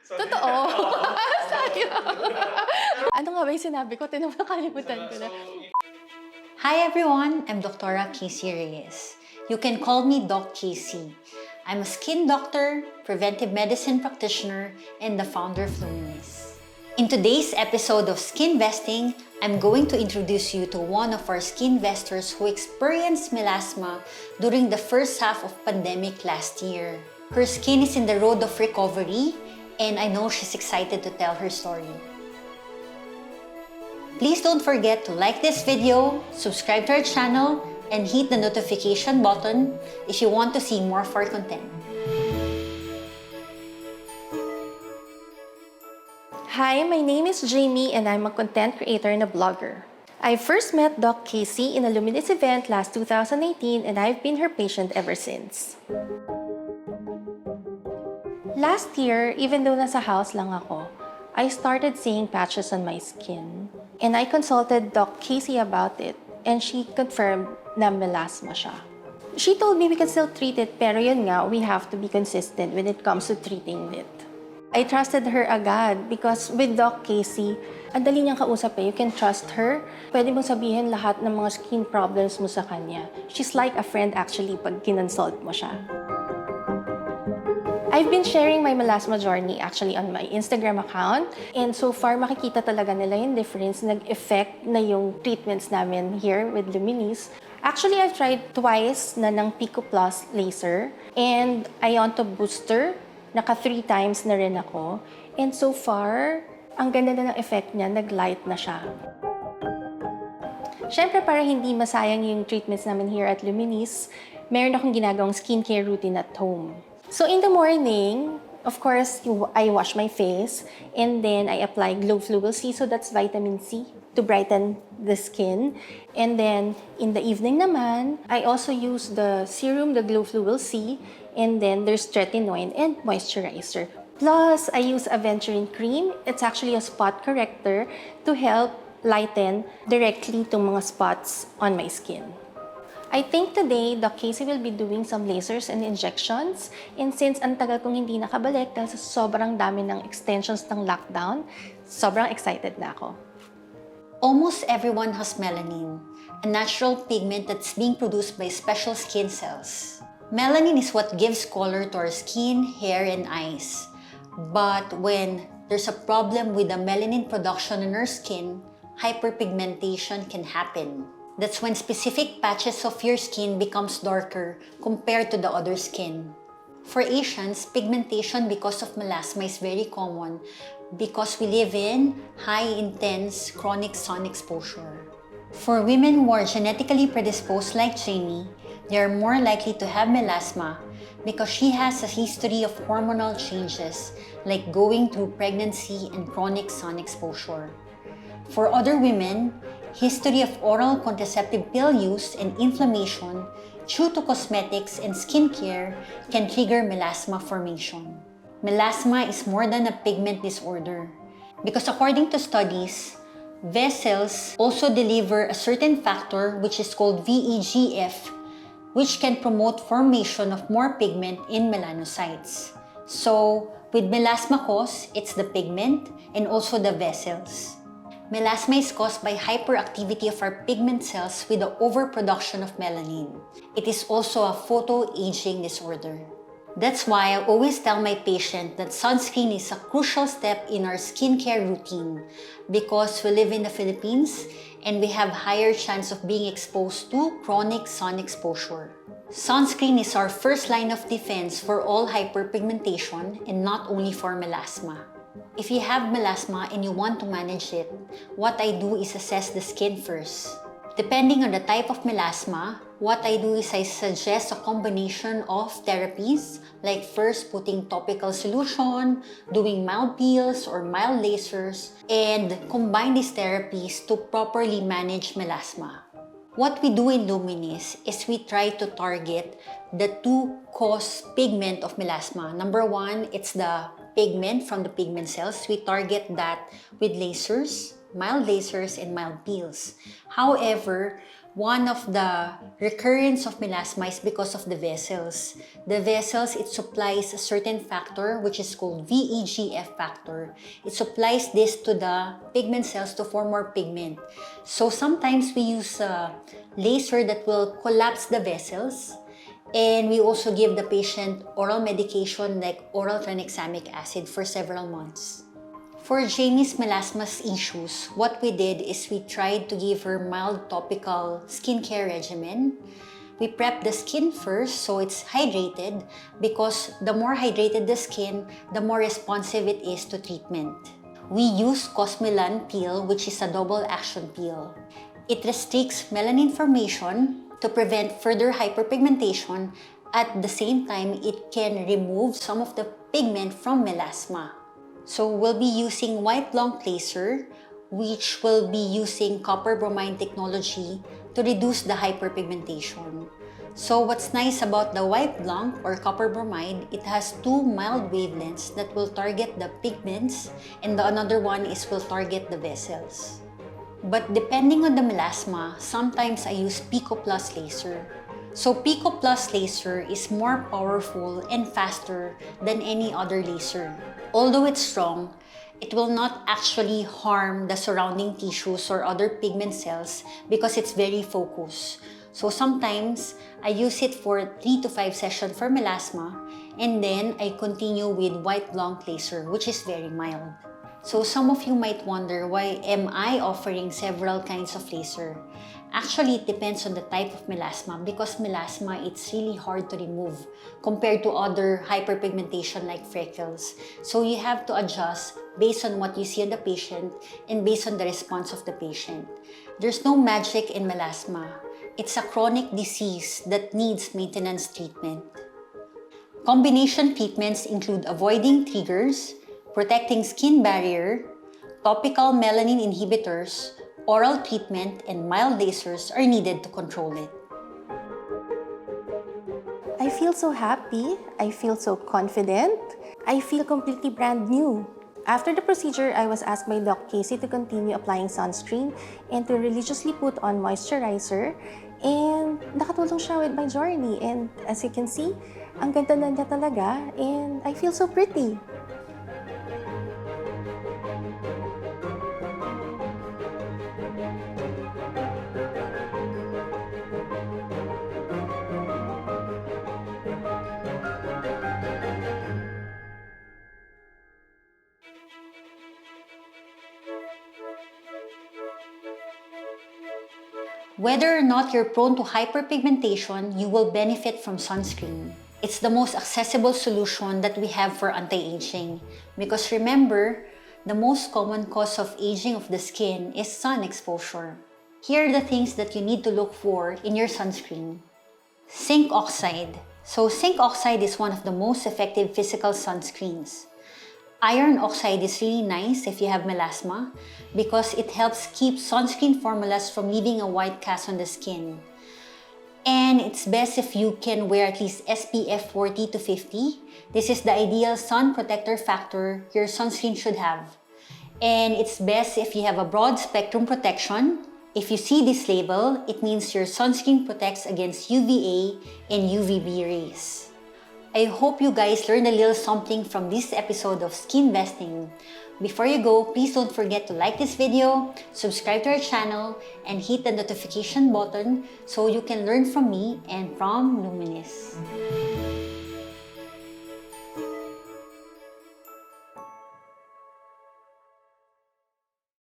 Totoo. Ano nga ba yung sinabi ko? Nakalimutan ko na. Hi everyone, I'm Dr. Kaycee Reyes. You can call me Doc Kaycee. I'm a skin doctor, preventive medicine practitioner, and the founder of Luminisce. In today's episode of Skinvesting, I'm going to introduce you to one of our Skinvestors who experienced melasma during the first half of pandemic last year. Her skin is in the road of recovery, and I know she's excited to tell her story. Please don't forget to like this video, subscribe to our channel, and hit the notification button if you want to see more of our content. Hi, my name is Jaimie and I'm a content creator and a blogger. I first met Doc Kaycee in a Luminisce event last 2018 and I've been her patient ever since. Last year, even though nasa house lang ako, I started seeing patches on my skin. And I consulted Doc Kaycee about it and she confirmed na melasma siya. She told me we can still treat it pero yun nga, we have to be consistent when it comes to treating it. I trusted her agad because with Doc Kaycee, ang dali niyang kausap eh. You can trust her. Pwede mong sabihin lahat ng mga skin problems mo sa kanya. She's like a friend actually pag kinonsult mo siya. I've been sharing my melasma journey actually on my Instagram account. And so far, makikita talaga nila yung difference. Nag-effect na yung treatments namin here with Luminisce. Actually, I've tried twice na ng Pico Plus laser and Ionto booster. Naka 3 times na rin ako. And so far, ang ganda na ng effect niya, nag-light na siya. Siyempre, para hindi masayang yung treatments namin here at Luminisce, meron akong ginagawang skincare routine at home. So in the morning, of course, I wash my face and then I apply Glow Fluid C, so that's vitamin C to brighten the skin. And then in the evening naman, I also use the serum, the Glow Fluid C, and then there's tretinoin and moisturizer. Plus, I use Aventurine cream. It's actually a spot corrector to help lighten directly itong mga spots on my skin. I think today, Doc Kaycee will be doing some lasers and injections. And since ang tagal kong hindi nakabalik dahil sa sobrang dami ng extensions ng lockdown, sobrang excited na ako. Almost everyone has melanin, a natural pigment that's being produced by special skin cells. Melanin is what gives color to our skin, hair, and eyes. But when there's a problem with the melanin production in our skin, hyperpigmentation can happen. That's when specific patches of your skin becomes darker compared to the other skin. For Asians, pigmentation because of melasma is very common because we live in high-intense chronic sun exposure. For women who are genetically predisposed like Jaimie, they are more likely to have melasma because she has a history of hormonal changes like going through pregnancy and chronic sun exposure. For other women, history of oral contraceptive pill use and inflammation due to cosmetics and skincare can trigger melasma formation. Melasma is more than a pigment disorder because according to studies, vessels also deliver a certain factor which is called VEGF, which can promote formation of more pigment in melanocytes. So, with melasma cause, it's the pigment and also the vessels. Melasma is caused by hyperactivity of our pigment cells with the overproduction of melanin. It is also a photoaging disorder. That's why I always tell my patient that sunscreen is a crucial step in our skincare routine because we live in the Philippines and we have higher chance of being exposed to chronic sun exposure. Sunscreen is our first line of defense for all hyperpigmentation and not only for melasma. If you have melasma and you want to manage it, what I do is assess the skin first. Depending on the type of melasma, what I do is I suggest a combination of therapies, like first putting topical solution, doing mild peels or mild lasers, and combine these therapies to properly manage melasma. What we do in Luminisce is we try to target the two cause pigment of melasma. Number one, it's the pigment from the pigment cells. We target that with lasers, mild lasers, and mild peels. However, One of the recurrence of melasma is because of the vessels. The vessels, it supplies a certain factor which is called VEGF factor. It supplies this to the pigment cells to form more pigment. So sometimes we use a laser that will collapse the vessels, and we also give the patient oral medication like oral tranexamic acid for several months. For Jaimie's melasma issues, what we did is we tried to give her mild topical skincare regimen. We prep the skin first so it's hydrated, because the more hydrated the skin, the more responsive it is to treatment. We use Cosmelan peel, which is a double action peel. It restricts melanin formation to prevent further hyperpigmentation. At the same time, it can remove some of the pigment from melasma. So we'll be using white blanc laser, which will be using copper bromide technology to reduce the hyperpigmentation. So what's nice about the white blanc or copper bromide, it has two mild wavelengths that will target the pigments, and the another one is will target the vessels. But depending on the melasma, sometimes I use Pico Plus laser. So Pico Plus laser is more powerful and faster than any other laser. Although it's strong, it will not actually harm the surrounding tissues or other pigment cells because it's very focused. So sometimes I use it for 3 to 5 sessions for melasma, and then I continue with white blanc laser, which is very mild. So some of you might wonder, why am I offering several kinds of laser? Actually, it depends on the type of melasma, because melasma, it's really hard to remove compared to other hyperpigmentation like freckles. So you have to adjust based on what you see on the patient and based on the response of the patient. There's no magic in melasma. It's a chronic disease that needs maintenance treatment. Combination treatments include avoiding triggers, protecting skin barrier, topical melanin inhibitors, oral treatment, and mild lasers are needed to control it. I feel so happy. I feel so confident. I feel completely brand new. After the procedure, I was asked by Doc Kaycee to continue applying sunscreen and to religiously put on moisturizer. And nakatulong siya with my journey. And as you can see, ang ganda na niya talaga. And I feel so pretty. Whether or not you're prone to hyperpigmentation, you will benefit from sunscreen. It's the most accessible solution that we have for anti-aging. Because remember, the most common cause of aging of the skin is sun exposure. Here are the things that you need to look for in your sunscreen. Zinc oxide. So zinc oxide is one of the most effective physical sunscreens. Iron oxide is really nice if you have melasma because it helps keep sunscreen formulas from leaving a white cast on the skin. And it's best if you can wear at least SPF 40 to 50. This is the ideal sun protector factor your sunscreen should have. And it's best if you have a broad spectrum protection. If you see this label, it means your sunscreen protects against UVA and UVB rays. I hope you guys learned a little something from this episode of Skinvesting. Before you go, please don't forget to like this video, subscribe to our channel, and hit the notification button so you can learn from me and from Luminisce.